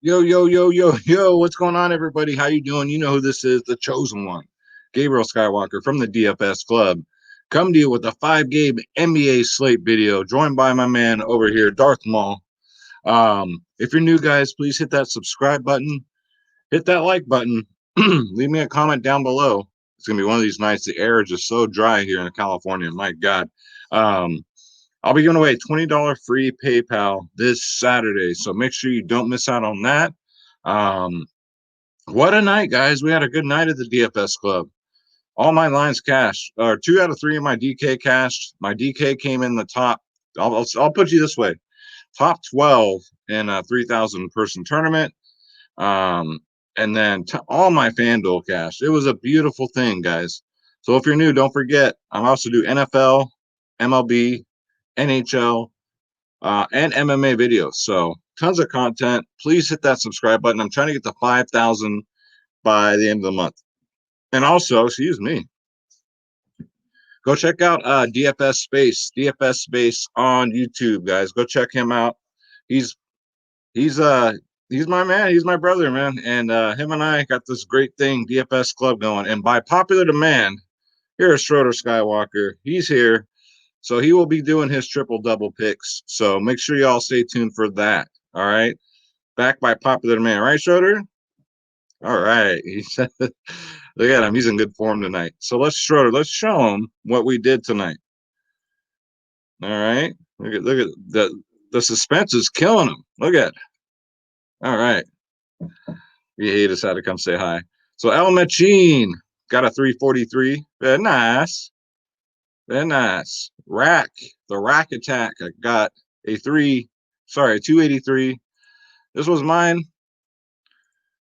Yo, yo, yo, yo, yo, what's going on, everybody? How you doing? You know who this is, the chosen one, Gabriel Skywalker from the DFS Club. Come to you with a five-game NBA slate video, joined by my man over here, Darth Maul. If you're new, guys, please hit that subscribe button, hit that like button, leave me a comment down below. It's gonna be one of these nights. The air is just so dry here in California. My God. Um, I'll be giving away $20 free PayPal this Saturday, so make sure you don't miss out on that. Um, what a night, guys. We had a good night at the DFS Club. All my lines cashed, or two out of three of my DK cashed. My DK came in the top. I'll put you this way: top 12 in a 3,000 person tournament. Um, and then all my FanDuel cash. It was a beautiful thing, guys. So if you're new, don't forget, I also do NFL, MLB, NHL, and MMA videos. So tons of content. Please hit that subscribe button. I'm trying to get to 5,000 by the end of the month. And also, excuse me, go check out DFS Space on YouTube, guys. Go check him out. He's he's uh he's my man. He's my brother, man. And him and I got this great thing, DFS Club, going. And by popular demand, here is Schroeder Skywalker. He's here. So he will be doing his triple double picks. So make sure y'all stay tuned for that. All right. Back by popular demand, right, Schroeder? All right. He said, look at him. He's in good form tonight. So Schroeder, let's show him what we did tonight. All right. Look at the suspense is killing him. Look at. All right. He just had to come say hi. So El Machine got a 343. Very nice. Very nice. The Rack Attack. I got a 283. This was mine.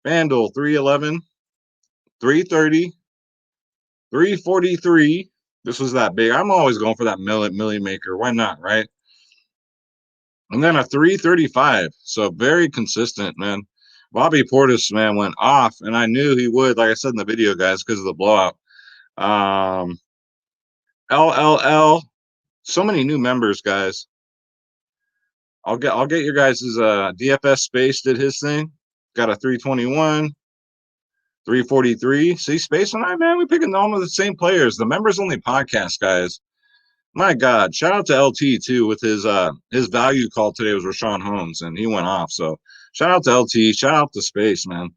FanDuel 311, 330, 343. This was that big. I'm always going for that million maker. Why not, right? And then a 335. So very consistent, man. Bobby Portis, man, went off, and I knew he would, like I said in the video, guys, because of the blowout. LLL. So many new members, guys. I'll get your guys' DFS Space did his thing. Got a 321, 343. See, Space and I, man, we picking almost the same players. The members only podcast, guys. My God, shout out to LT too with his value call today was Rashawn Holmes, and he went off. So shout out to LT, shout out to Space, man.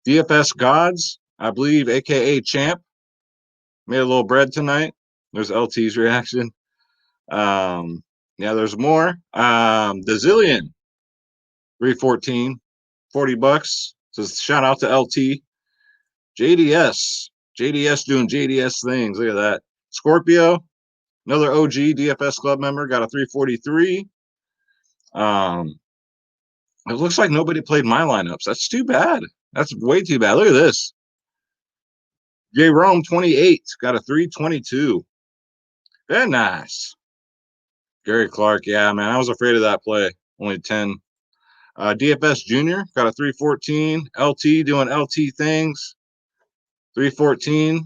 DFS Gods, I believe, aka Champ, made a little bread tonight. There's LT's reaction. Yeah, there's more. The Zillion, 314, $40. Says shout out to LT. JDS doing JDS things. Look at that. Scorpio, another OG DFS club member, got a 343. It looks like nobody played my lineups. That's too bad. That's way too bad. Look at this. J Rome 28 got a 322. Very nice. Gary Clark, yeah, man. I was afraid of that play. Only 10. DFS Junior got a 314. LT doing LT things. 314.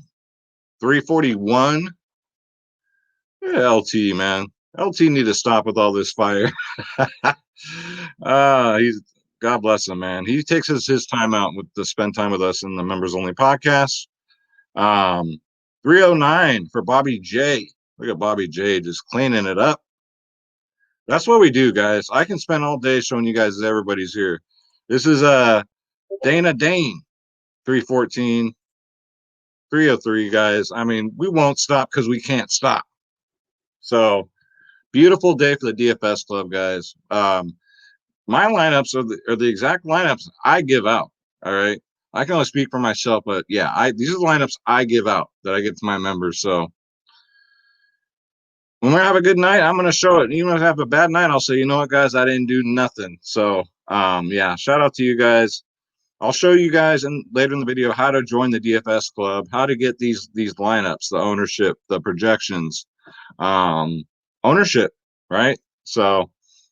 341. Yeah, LT, man. LT need to stop with all this fire. He's God bless him, man. He takes his time out to spend time with us in the members only podcast. 309 for Bobby J. Look at Bobby J just cleaning it up. That's what we do, guys. I can spend all day showing you guys that everybody's here. This is Dana Dane, 314, 303, guys. I mean, we won't stop because we can't stop. So beautiful day for the DFS club, guys. My lineups are the exact lineups I give out. All right. I can only speak for myself, but yeah, these are the lineups I give out that I give to my members. So when we have a good night, I'm gonna show it. Even if I have a bad night, I'll say, you know what, guys, I didn't do nothing. So yeah, shout out to you guys. I'll show you guys later in the video how to join the DFS club, how to get these lineups, the ownership, the projections, ownership, right? So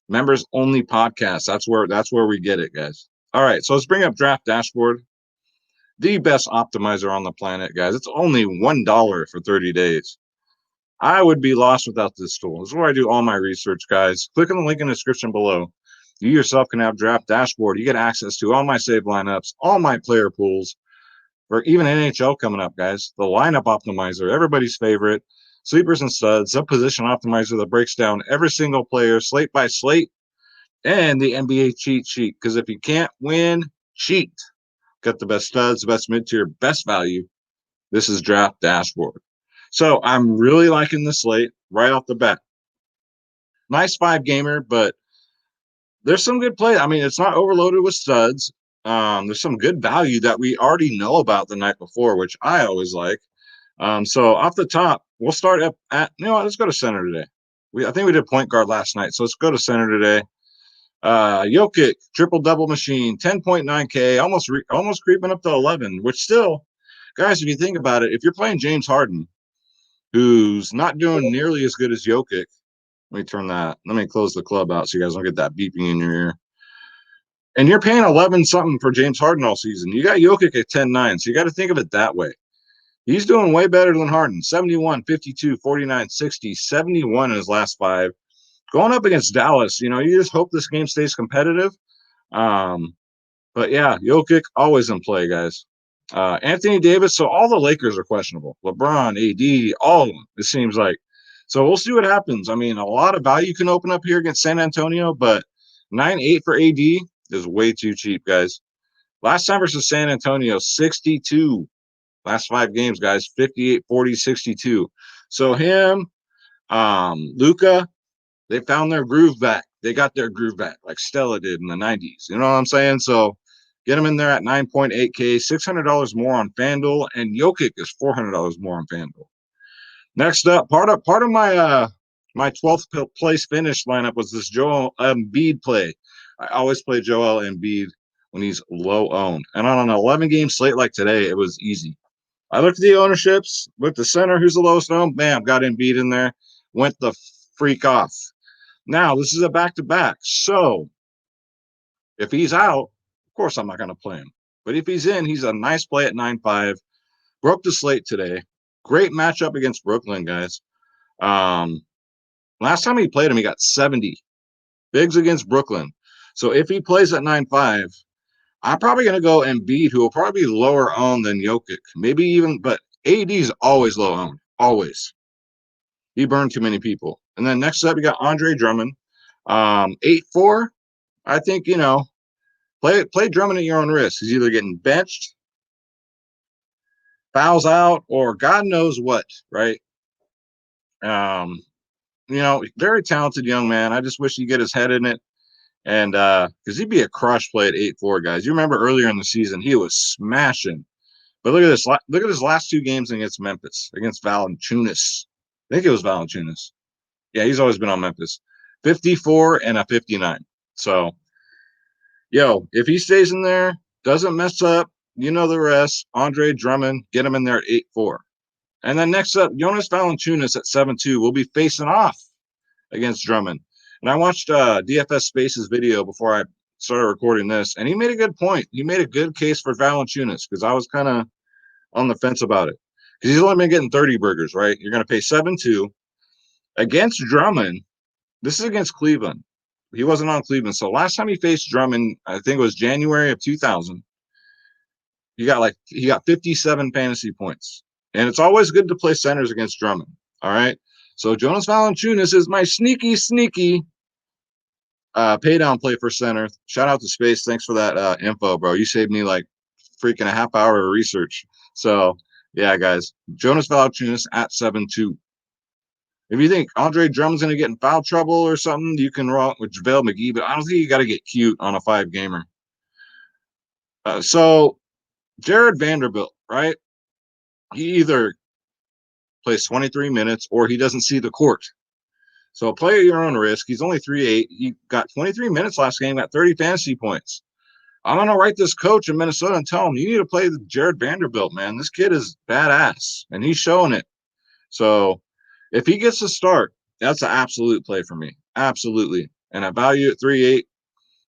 members only podcast. That's where we get it, guys. All right, so let's bring up Draft Dashboard, the best optimizer on the planet, guys. It's only $1 for 30 days. I would be lost without this tool. This is where I do all my research, guys. Click on the link in the description below. You yourself can have Draft Dashboard. You get access to all my save lineups, all my player pools, or even NHL coming up, guys. The lineup optimizer, everybody's favorite. Sleepers and studs, the position optimizer that breaks down every single player slate by slate, and the NBA cheat sheet. Because if you can't win, cheat. Got the best studs, the best mid-tier, best value. This is Draft Dashboard. So I'm really liking this slate right off the bat. Nice 5-gamer, but there's some good play. I mean, it's not overloaded with studs. There's some good value that we already know about the night before, which I always like. So off the top, we'll start up at, let's go to center today. I think we did point guard last night, so let's go to center today. Jokic, triple double machine, 10.9K, almost creeping up to 11, which still, guys, if you think about it, if you're playing James Harden, who's not doing nearly as good as Jokic, let me close the club out so you guys don't get that beeping in your ear. And you're paying 11 something for James Harden all season. You got Jokic at 10.9, so you got to think of it that way. He's doing way better than Harden. 71, 52, 49, 60, 71 in his last 5. Going up against Dallas, you just hope this game stays competitive. But yeah, Jokic always in play, guys. Anthony Davis, so all the Lakers are questionable. LeBron, AD, all of them, it seems like. So we'll see what happens. I mean, a lot of value can open up here against San Antonio, but 9.8 for AD is way too cheap, guys. Last time versus San Antonio, 62. Last 5 games, guys, 58, 40, 62. So him, Luka, they found their groove back. They got their groove back like Stella did in the 90s. You know what I'm saying? So get them in there at 9.8K, $600 more on FanDuel, and Jokic is $400 more on FanDuel. Next up, part of my my 12th place finish lineup was this Joel Embiid play. I always play Joel Embiid when he's low owned. And on an 11-game slate like today, it was easy. I looked at the ownerships, looked at the center, who's the lowest owned, bam, got Embiid in there, went the freak off. Now, this is a back-to-back, so if he's out, of course I'm not going to play him. But if he's in, he's a nice play at 9.5. Broke the slate today. Great matchup against Brooklyn, guys. Last time he played him, he got 70. Bigs against Brooklyn. So if he plays at 9.5, I'm probably going to go Embiid, who will probably be lower owned than Jokic. Maybe even, but AD's always low owned. Always. He burned too many people. And then next up, you got Andre Drummond. 8.4. I think, play Drummond at your own risk. He's either getting benched, fouls out, or God knows what, right? Very talented young man. I just wish he'd get his head in it. And because he'd be a crush play at 8.4, guys. You remember earlier in the season, he was smashing. But look at this. Look at his last 2 games against Memphis, against Valanciunas. I think it was Valanciunas. Yeah, he's always been on Memphis. 54 and a 59. So, if he stays in there, doesn't mess up, the rest. Andre Drummond, get him in there at 8.4. And then next up, Jonas Valanciunas at 7.2 will be facing off against Drummond. And I watched DFS Space's video before I started recording this, and he made a good point. He made a good case for Valanciunas because I was kind of on the fence about it. Because he's only been getting 30 burgers, right? You're going to pay 7.2. Against Drummond, this is against Cleveland. He wasn't on Cleveland. So last time he faced Drummond, I think it was January of 2000. He got 57 fantasy points. And it's always good to play centers against Drummond. All right. So Jonas Valanciunas is my sneaky pay down play for center. Shout out to Space. Thanks for that info, bro. You saved me like freaking a half hour of research. So yeah, guys, Jonas Valanciunas at 7.2. If you think Andre Drummond's going to get in foul trouble or something, you can roll with JaVale McGee, but I don't think you got to get cute on a 5-gamer. So Jared Vanderbilt, right? He either plays 23 minutes or he doesn't see the court. So play at your own risk. He's only 3.8. He got 23 minutes last game, got 30 fantasy points. I'm going to write this coach in Minnesota and tell him, you need to play Jared Vanderbilt, man. This kid is badass, and he's showing it. So if he gets a start, that's an absolute play for me. Absolutely. And I value it 3.8.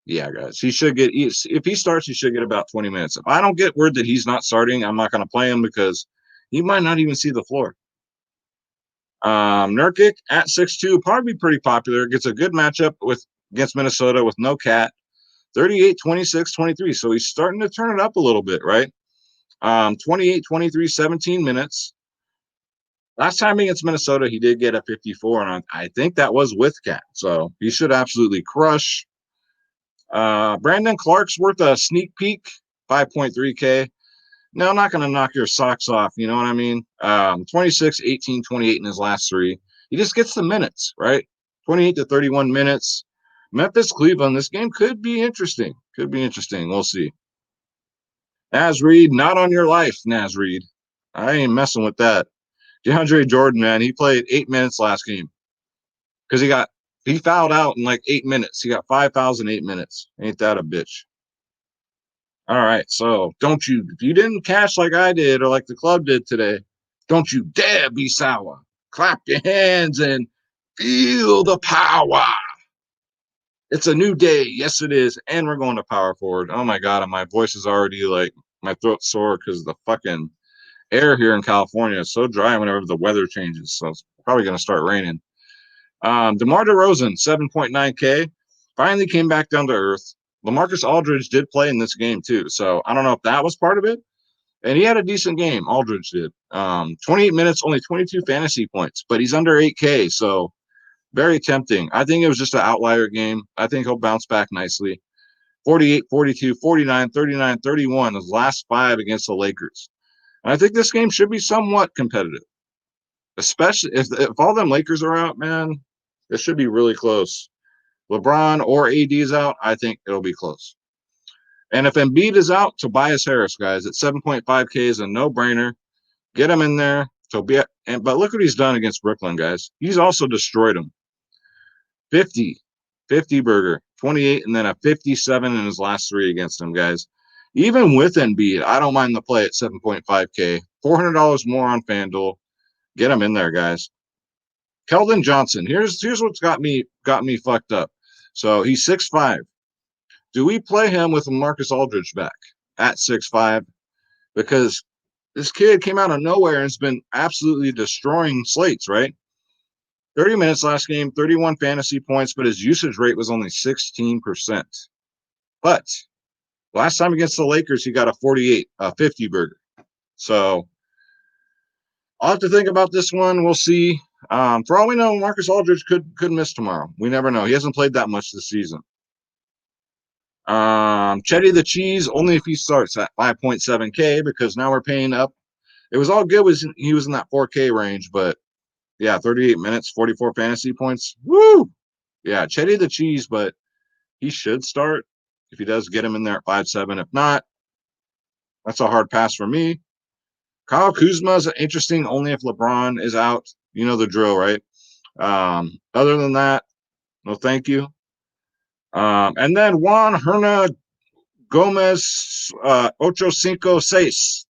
Yeah, guys, he should get – if he starts, he should get about 20 minutes. If I don't get word that he's not starting, I'm not going to play him because he might not even see the floor. Nurkic at 6.2, probably pretty popular. Gets a good matchup with against Minnesota with no Cat. 38, 26, 23. So he's starting to turn it up a little bit, right? 28, 23, 17 minutes. Last time against Minnesota, he did get a 54, and I think that was with Cat. So he should absolutely crush. Brandon Clark's worth a sneak peek, 5.3K. No, I'm not going to knock your socks off. You know what I mean? 26, 18, 28 in his last three. He just gets the minutes, right? 28 to 31 minutes. Memphis, Cleveland. This game could be interesting. Could be interesting. We'll see. Naz Reid, not on your life, Naz Reid. I ain't messing with that. DeAndre Jordan, man, he played 8 minutes last game because he fouled out in like 8 minutes. He got 5 fouls in 8 minutes. Ain't that a bitch? All right, so if you didn't cash like I did or like the club did today, don't you dare be sour. Clap your hands and feel the power. It's a new day. Yes, it is. And we're going to power forward. Oh my God, and my voice is already like, my throat's sore because the fucking air here in California is so dry whenever the weather changes. So it's probably going to start raining. DeMar DeRozan, 7.9K, finally came back down to earth. LaMarcus Aldridge did play in this game too. So I don't know if that was part of it. And he had a decent game. Aldridge did. 28 minutes, only 22 fantasy points, but he's under 8K. So very tempting. I think it was just an outlier game. I think he'll bounce back nicely. 48, 42, 49, 39, 31, his last 5 against the Lakers. And I think this game should be somewhat competitive, especially if all them Lakers are out, man. It should be really close. LeBron or AD is out, I think it'll be close. And if Embiid is out, Tobias Harris, guys, at 7.5K is a no-brainer. Get him in there. But look what he's done against Brooklyn, guys. He's also destroyed them. 50 burger, 28, and then a 57 in his last 3 against them, guys. Even with Embiid, I don't mind the play at 7.5K. $400 more on FanDuel. Get him in there, guys. Keldon Johnson. Here's what's got me fucked up. So he's 6'5". Do we play him with Marcus Aldridge back at 6'5"? Because this kid came out of nowhere and has been absolutely destroying slates, right? 30 minutes last game, 31 fantasy points, but his usage rate was only 16%. But last time against the Lakers, he got a 50 burger. So I'll have to think about this one. We'll see. For all we know, Marcus Aldridge could miss tomorrow. We never know. He hasn't played that much this season. Chetty the Cheese, only if he starts at 5.7K, because now we're paying up. It was all good. He was in that 4K range, but yeah, 38 minutes, 44 fantasy points. Woo! Yeah, Chetty the Cheese, but he should start if he does get him in there at 5.7. If not, that's a hard pass for me. Kyle Kuzma is interesting only if LeBron is out. You know the drill, right? Other than that, no thank you. And then Juan Herna Gomez, Ocho Cinco Seis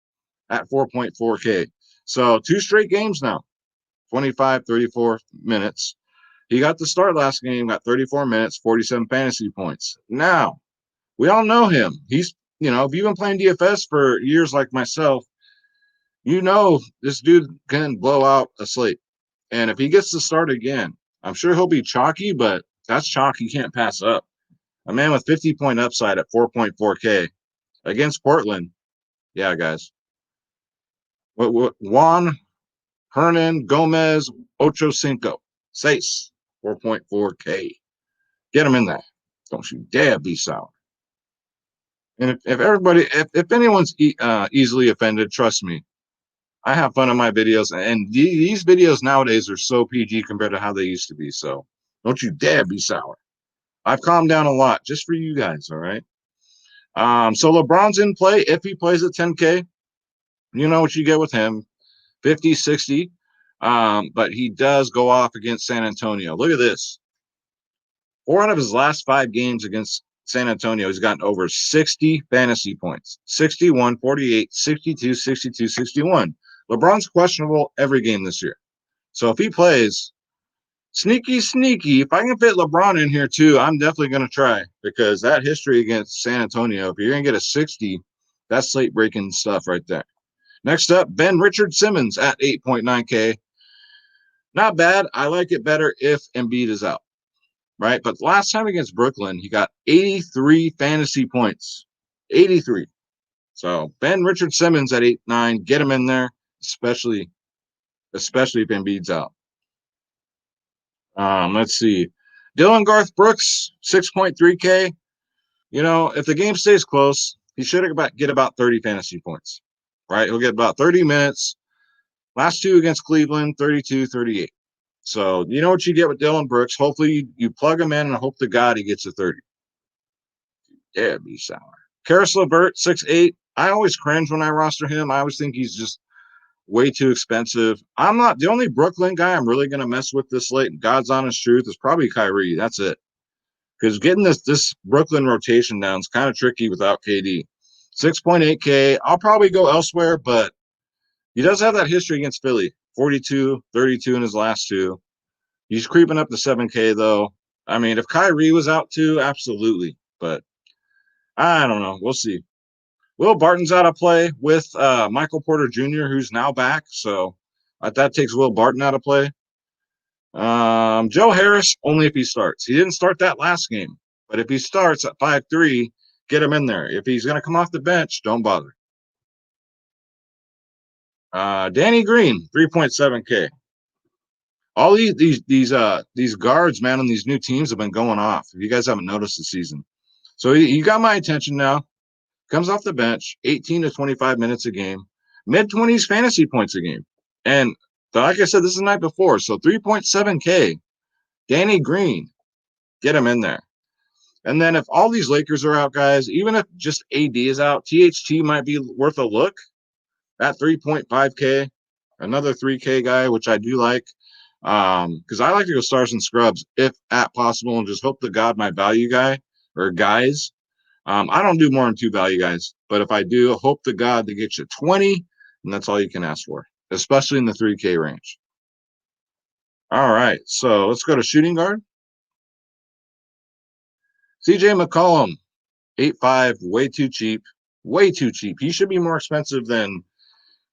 at 4.4K. So 2 straight games now, 25, 34 minutes. He got the start last game, got 34 minutes, 47 fantasy points. Now, we all know him. He's, if you've been playing DFS for years like myself, this dude can blow out a slate. And if he gets to start again, I'm sure he'll be chalky, but that's chalk he can't pass up. A man with 50-point upside at 4.4K against Portland. Yeah, guys. Juan Hernan Gomez Ocho Cinco. Seis. 4.4K. Get him in there. Don't you dare be sour. And if anyone's easily offended, trust me, I have fun on my videos, and these videos nowadays are so PG compared to how they used to be. So don't you dare be sour. I've calmed down a lot just for you guys. All right. So LeBron's in play. If he plays at 10K, you know what you get with him, 50, 60. But he does go off against San Antonio. Look at this. 4 out of his last 5 games against San Antonio, he's gotten over 60 fantasy points. 61, 48, 62, 62, 61. LeBron's questionable every game this year. So if he plays, sneaky, if I can fit LeBron in here too, I'm definitely going to try, because that history against San Antonio, if you're going to get a 60, that's slate breaking stuff right there. Next up, Ben Richard Simmons at 8.9K. Not bad. I like it better if Embiid is out. right? But last time against Brooklyn, he got 83 fantasy points. 83. So Ben Richard Simmons at 8-9, get him in there, especially if Embiid's out. Let's see. Dylan Garth Brooks, 6.3K. You know, if the game stays close, he should get about 30 fantasy points, right? He'll get about 30 minutes. Last two against Cleveland, 32, 38. So you know what you get with Dylan Brooks. Hopefully you plug him in and hope to God he gets a 30. Yeah, it'd be sour. Karis LeVert, 6'8". I always cringe when I roster him. I always think he's just way too expensive. I'm not the only Brooklyn guy I'm really going to mess with this late. God's honest truth is probably Kyrie. That's it. Because getting this Brooklyn rotation down is kind of tricky without KD. 6.8K. I'll probably go elsewhere, but he does have that history against Philly. 42, 32 in his last two. He's creeping up to 7K, though. I mean, if Kyrie was out too, absolutely. But I don't know. We'll see. Will Barton's out of play with Michael Porter Jr., who's now back. So that takes Will Barton out of play. Joe Harris, only if he starts. He didn't start that last game. But if he starts at 5'3", get him in there. If he's going to come off the bench, don't bother. Danny Green, 3.7K. All these guards, man, on these new teams have been going off. If you guys haven't noticed this season. So he got my attention now. Comes off the bench, 18 to 25 minutes a game, mid-20s fantasy points a game. And like I said, this is the night before, so 3.7K. Danny Green, get him in there. And then if all these Lakers are out, guys, even if just AD is out, THT might be worth a look at 3.5K. Another 3K guy, which I do like. Because I like to go stars and scrubs if at possible and just hope to God my value guy or guys. I don't do more than 2 value guys, but if I do, hope to God to get you 20, and that's all you can ask for, especially in the 3K range. All right, so let's go to shooting guard. CJ McCollum, 8.5, way too cheap. Way too cheap. He should be more expensive than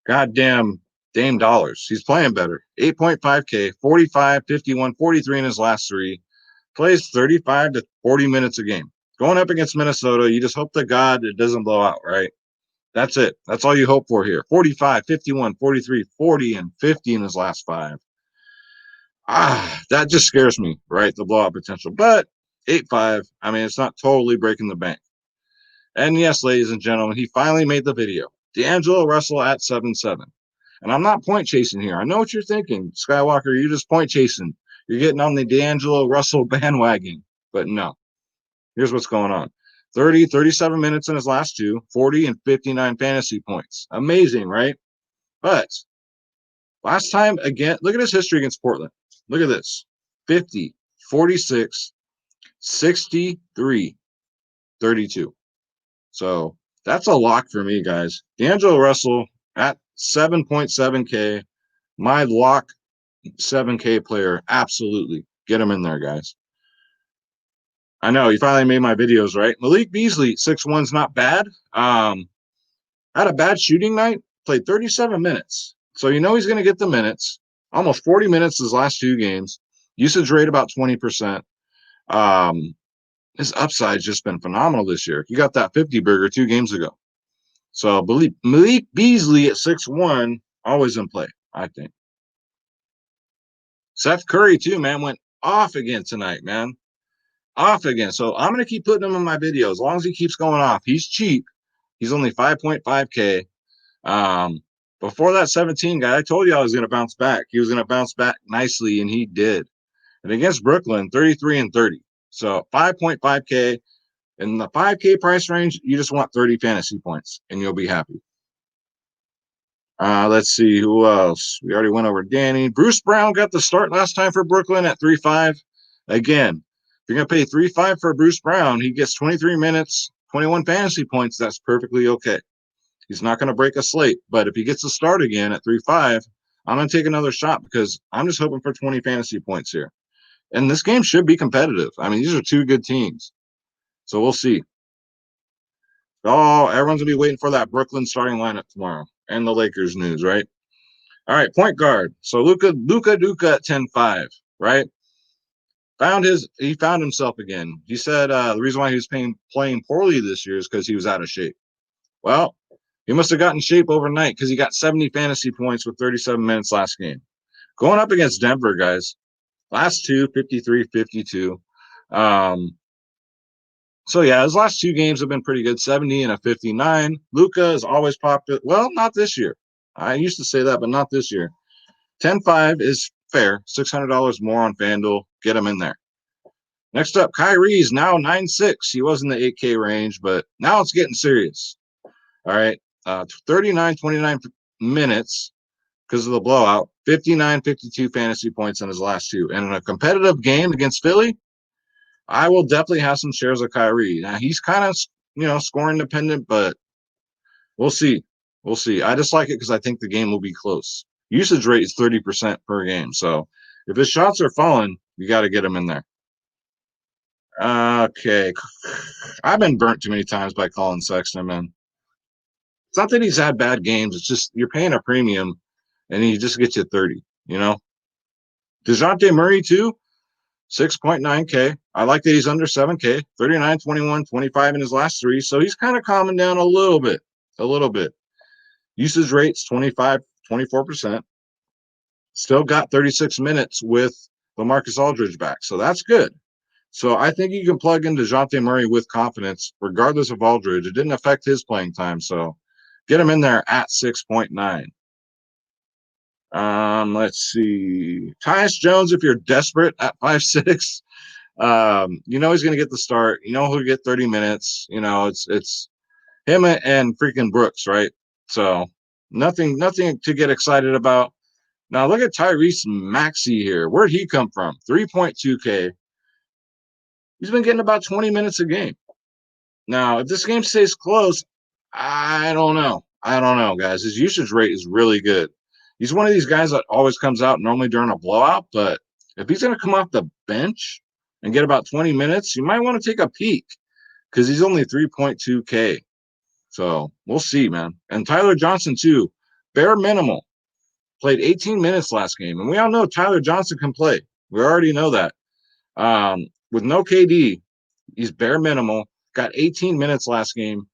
goddamn Dame dollars. He's playing better. 8.5K, 45, 51, 43 in his last three. Plays 35 to 40 minutes a game. Going up against Minnesota, you just hope to God it doesn't blow out, right? That's it. That's all you hope for here. 45, 51, 43, 40, and 50 in his last five. That just scares me, right? The blowout potential. But 8.5, I mean, it's not totally breaking the bank. And yes, ladies and gentlemen, he finally made the video. D'Angelo Russell at 7.7. And I'm not point chasing here. I know what you're thinking, Skywalker. You're just point chasing. You're getting on the D'Angelo Russell bandwagon. But no. Here's what's going on. 30, 37 minutes in his last two, 40 and 59 fantasy points. Amazing, right? But last time, again, look at his history against Portland. Look at this. 50, 46, 63, 32. So that's a lock for me, guys. D'Angelo Russell at 7.7K. My lock 7K player. Absolutely. Get him in there, guys. I know you finally made my videos, right? Malik Beasley, 6'1's not bad. Had a bad shooting night, played 37 minutes. So you know he's going to get the minutes. Almost 40 minutes his last two games. Usage rate about 20%. His upside's just been phenomenal this year. He got that 50 burger 2 games ago. So Malik Beasley at 6'1, always in play, I think. Seth Curry, too, man, went off again tonight, man. Off again. So I'm going to keep putting him in my videos as long as he keeps going off. He's cheap. He's only 5.5K. Before that 17 guy, I told you I was going to bounce back. He was going to bounce back nicely, and he did. And against Brooklyn, 33 and 30. So 5.5K. In the 5K price range, you just want 30 fantasy points, and you'll be happy. Let's see who else. We already went over Danny. Bruce Brown got the start last time for Brooklyn at 3.5. Again, if you're going to pay 3.5 for Bruce Brown, he gets 23 minutes, 21 fantasy points. That's perfectly okay. He's not going to break a slate. But if he gets to start again at 3.5, I'm going to take another shot because I'm just hoping for 20 fantasy points here. And this game should be competitive. I mean, these are two good teams. So we'll see. Oh, everyone's going to be waiting for that Brooklyn starting lineup tomorrow and the Lakers news, right? All right, point guard. So Luka at 10.5, right? He found himself again. He said the reason why he was playing poorly this year is because he was out of shape. Well, he must have gotten shape overnight because he got 70 fantasy points with 37 minutes last game. Going up against Denver, guys. Last two, 53, 52. So yeah, his last two games have been pretty good, 70 and a 59. Luka is always popular. Well, not this year. I used to say that, but not this year. 10-5 is fair. $600 more on FanDuel. Get him in there. Next up, Kyrie's now 9-6. He was in the 8K range, but now it's getting serious. All right. 39, 29 minutes because of the blowout. 59, 52 fantasy points in his last two. And in a competitive game against Philly, I will definitely have some shares of Kyrie. Now, he's kind of, scoring dependent, but we'll see. We'll see. I just like it because I think the game will be close. Usage rate is 30% per game. So if his shots are falling, you got to get him in there. Okay. I've been burnt too many times by Colin Sexton, man. It's not that he's had bad games. It's just you're paying a premium and he just gets you 30. DeJounte Murray, too, 6.9K. I like that he's under 7K, 39, 21, 25 in his last three. So he's kind of calming down a little bit. A little bit. Usage rates 25, 24%. Still got 36 minutes with LaMarcus Aldridge back. So that's good. So I think you can plug in DeJounte Murray with confidence, regardless of Aldridge. It didn't affect his playing time. So get him in there at 6.9. Let's see. Tyus Jones, if you're desperate at 5'6", he's going to get the start. He'll get 30 minutes. It's him and freaking Brooks, right? So nothing to get excited about. Now look at Tyrese Maxey here. Where'd he come from? 3.2K. He's been getting about 20 minutes a game. Now, if this game stays close, I don't know. I don't know, guys. His usage rate is really good. He's one of these guys that always comes out normally during a blowout, but if he's going to come off the bench and get about 20 minutes, you might want to take a peek because he's only 3.2K. So we'll see, man. And Tyler Johnson, too, bare minimal. Played 18 minutes last game. And we all know Tyler Johnson can play. We already know that. With no KD, he's bare minimal. Got 18 minutes last game.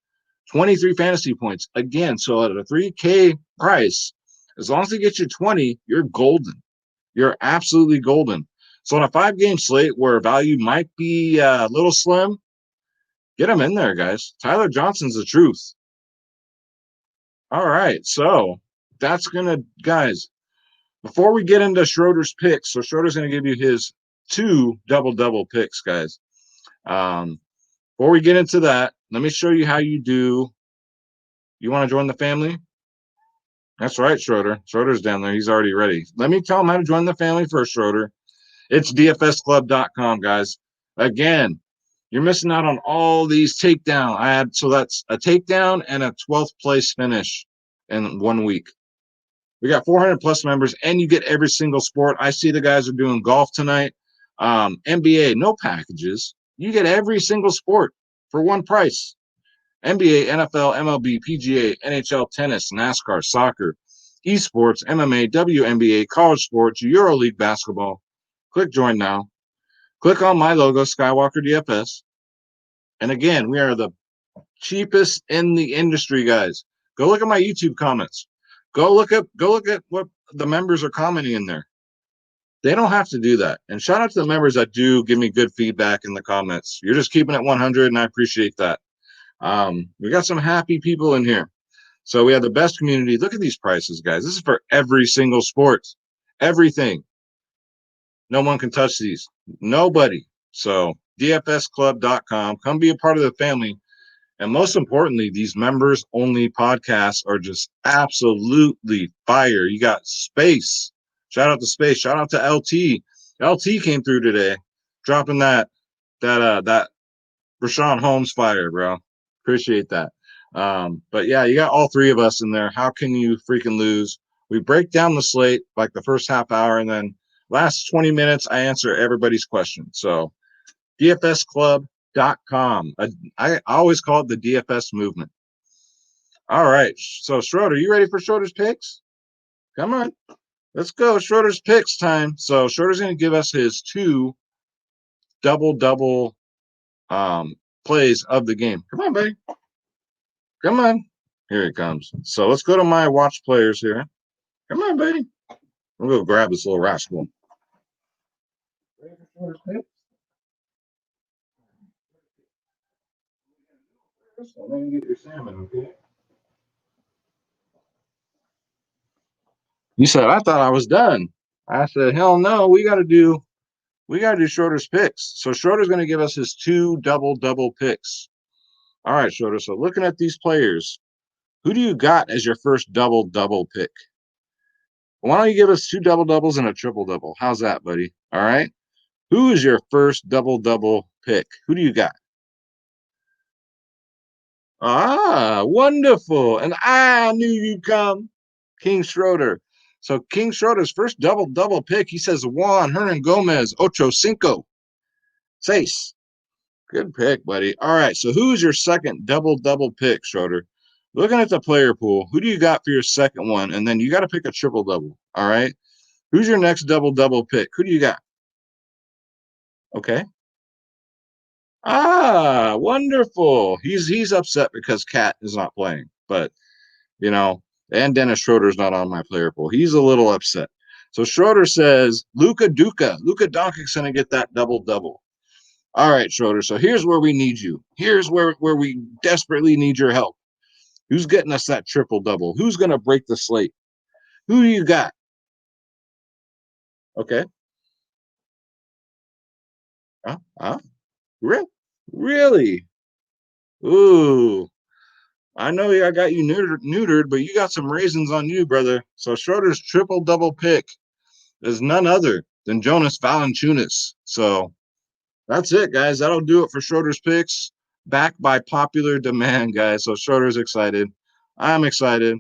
23 fantasy points. Again, so at a 3K price, as long as they get you 20, you're golden. You're absolutely golden. So on a 5-game slate where value might be a little slim, get him in there, guys. Tyler Johnson's the truth. All right, so that's going to, guys, before we get into Schroeder's picks, so Schroeder's going to give you his 2 double-double picks, guys. Before we get into that, let me show you how you do. You want to join the family? That's right, Schroeder. Schroeder's down there. He's already ready. Let me tell him how to join the family first, Schroeder. It's dfsclub.com, guys. Again, you're missing out on all these takedown. So that's a takedown and a 12th place finish in 1 week. We got 400 plus members, and you get every single sport. I see the guys are doing golf tonight. NBA, no packages. You get every single sport for one price. NBA, NFL, MLB, PGA, NHL, tennis, NASCAR, soccer, esports, MMA, WNBA, college sports, EuroLeague basketball. Click join now. Click on my logo, Skywalker DFS. And again, we are the cheapest in the industry, guys. Go look at my YouTube comments. Go look at what the members are commenting in there. They don't have to do that. And shout out to the members that do give me good feedback in the comments. You're just keeping it 100, and I appreciate that. We got some happy people in here. So we have the best community. Look at these prices, guys. This is for every single sport. Everything. No one can touch these. Nobody. So dfsclub.com. Come be a part of the family. And most importantly, these members only podcasts are just absolutely fire. You got Space. Shout out to Space. Shout out to LT. LT came through today, dropping that Rashawn Holmes fire, bro. Appreciate that. But yeah, you got all three of us in there. How can you freaking lose? We break down the slate like the first half hour, and then last 20 minutes, I answer everybody's questions. So dfsclub.com. I always call it the DFS movement. All right. So Schroeder, you ready for Schroeder's picks? Come on. Let's go. Schroeder's picks time. So Schroeder's going to give us his 2 double plays of the game. Come on, buddy. Come on. Here it comes. So let's go to my watch players here. Come on, buddy. I'm going to grab this little rascal. Let me get your salmon, okay? You said, I thought I was done. I said, hell no, we got to do Schroeder's picks. So Schroeder's going to give us his 2 double picks. All right, Schroeder. So looking at these players, who do you got as your first double pick? Why don't you give us 2 doubles and a triple? How's that, buddy? All right. Who is your first double pick? Who do you got? Ah, wonderful. And I knew you'd come, King Schroeder. So King Schroeder's first double pick, he says Juan Hernan Gomez, ocho cinco, seis. Good pick, buddy. All right, so who's your second double pick, Schroeder? Looking at the player pool, who do you got for your second one? And then you got to pick a triple. All right. Who's your next double pick? Who do you got? Okay. Ah, wonderful. He's upset because Cat is not playing, but you know, and Dennis Schroeder's not on my player pool. He's a little upset. So Schroeder says Luka Doncic's gonna get that double. All right, Schroeder. So here's where we need you. Here's where we desperately need your help. Who's getting us that triple-double? Who's gonna break the slate? Who do you got? Okay. Huh? Really? Ooh. I know I got you neutered, but you got some raisins on you, brother. So Schroeder's triple-double pick is none other than Jonas Valanciunas. So that's it, guys. That'll do it for Schroeder's picks. Backed by popular demand, guys. So Schroeder's excited. I'm excited.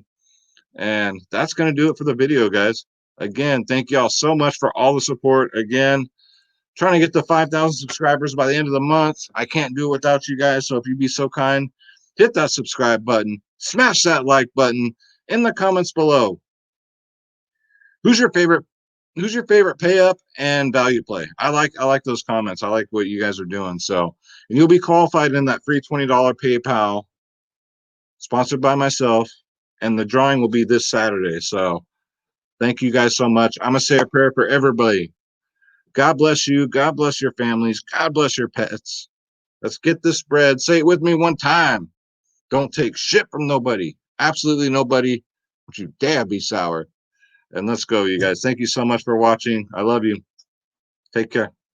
And that's going to do it for the video, guys. Again, thank y'all so much for all the support. Again, trying to get to 5,000 subscribers by the end of the month. I can't do it without you guys. So if you'd be so kind, hit that subscribe button, smash that like button in the comments below. Who's your favorite pay up and value play? I like those comments. I like what you guys are doing. So, and you'll be qualified in that free $20 PayPal sponsored by myself, and the drawing will be this Saturday. So, thank you guys so much. I'm gonna say a prayer for everybody. God bless you. God bless your families. God bless your pets. Let's get this spread. Say it with me one time. Don't take shit from nobody. Absolutely nobody. Don't you dare be sour. And let's go, you guys. Thank you so much for watching. I love you. Take care.